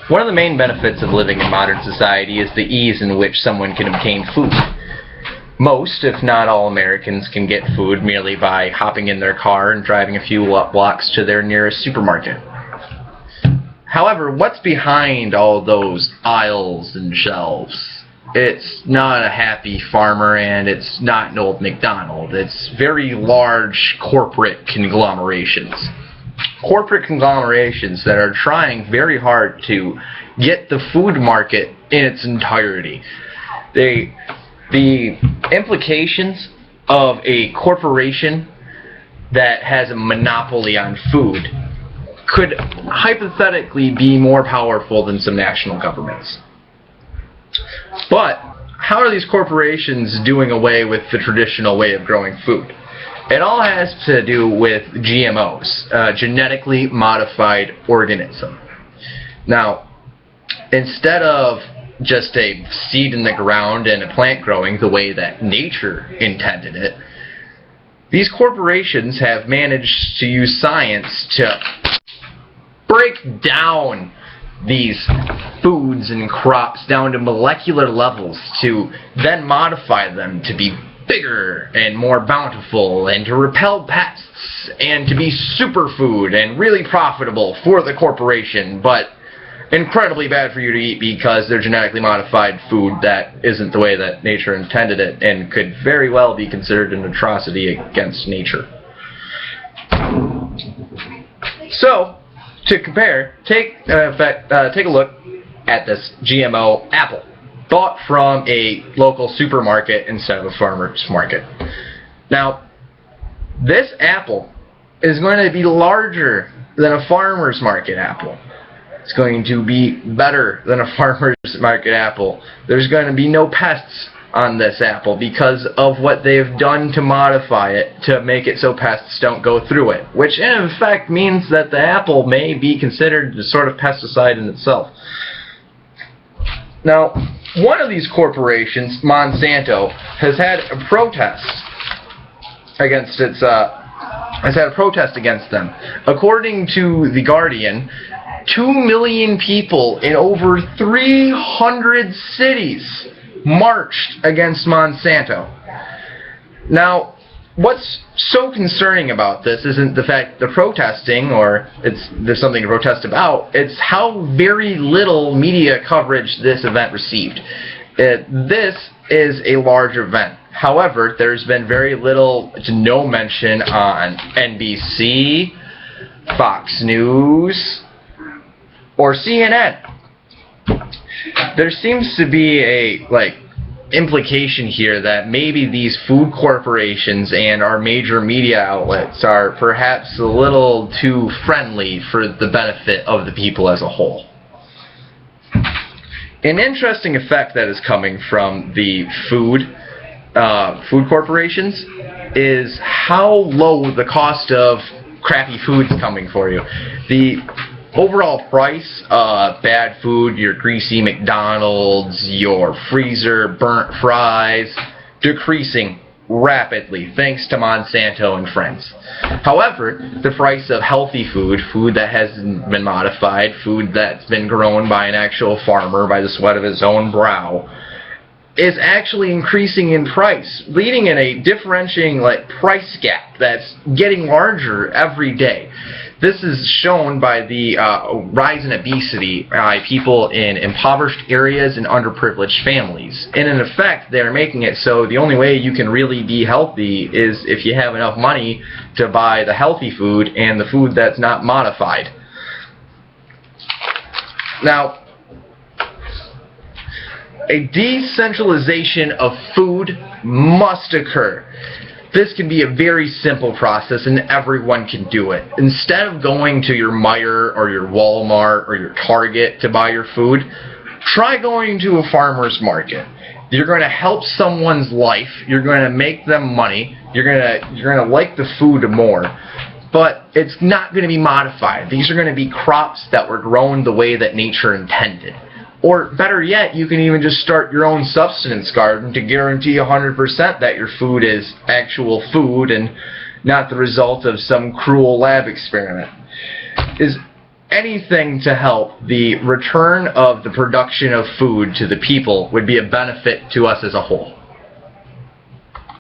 One of the main benefits of living in modern society is the ease in which someone can obtain food. Most, if not all, Americans can get food merely by hopping in their car and driving a few blocks to their nearest supermarket. However, what's behind all those aisles and shelves? It's not a happy farmer, and it's not an old McDonald. It's very large corporate conglomerations. Corporate conglomerations that are trying very hard to get the food market in its entirety. The implications of a corporation that has a monopoly on food could hypothetically be more powerful than some national governments. But how are these corporations doing away with the traditional way of growing food? It all has to do with GMOs, genetically modified organism. Now, instead of just a seed in the ground and a plant growing the way that nature intended it, these corporations have managed to use science to break down these foods and crops down to molecular levels to then modify them to be bigger and more bountiful and to repel pests and to be superfood and really profitable for the corporation, but incredibly bad for you to eat because they're genetically modified food that isn't the way that nature intended it and could very well be considered an atrocity against nature. So, to compare, take a look at this GMO apple, bought from a local supermarket instead of a farmer's market. Now, this apple is going to be larger than a farmer's market apple. It's going to be better than a farmer's market apple. There's going to be no pests on this apple because of what they've done to modify it to make it so pests don't go through it, which in effect means that the apple may be considered a sort of pesticide in itself. Now, one of these corporations, Monsanto, has had a protest against them. According to The Guardian, 2 million people in over 300 cities marched against Monsanto. Now, what's so concerning about this isn't the fact they're protesting or there's something to protest about. It's how very little media coverage this event received. This is a large event. However, there's been very little to no mention on NBC, Fox News, or CNN. There seems to be a implication here that maybe these food corporations and our major media outlets are perhaps a little too friendly for the benefit of the people as a whole. An interesting effect that is coming from the food corporations is how low the cost of crappy food's coming for you. The overall price of bad food, your greasy McDonald's, your freezer burnt fries, decreasing rapidly thanks to Monsanto and friends. However, the price of healthy food, food that hasn't been modified, food that's been grown by an actual farmer by the sweat of his own brow, is actually increasing in price, leading in a differentiating price gap that's getting larger every day. This is shown by the rise in obesity by people in impoverished areas and underprivileged families. And in effect, they're making it so the only way you can really be healthy is if you have enough money to buy the healthy food and the food that's not modified. Now, a decentralization of food must occur. This can be a very simple process and everyone can do it. Instead of going to your Meijer or your Walmart or your Target to buy your food, try going to a farmer's market. You're going to help someone's life, you're going to make them money, you're going to like the food more. But it's not going to be modified. These are going to be crops that were grown the way that nature intended. Or better yet, you can even just start your own subsistence garden to guarantee 100% that your food is actual food and not the result of some cruel lab experiment. anything to help the return of the production of food to the people would be a benefit to us as a whole.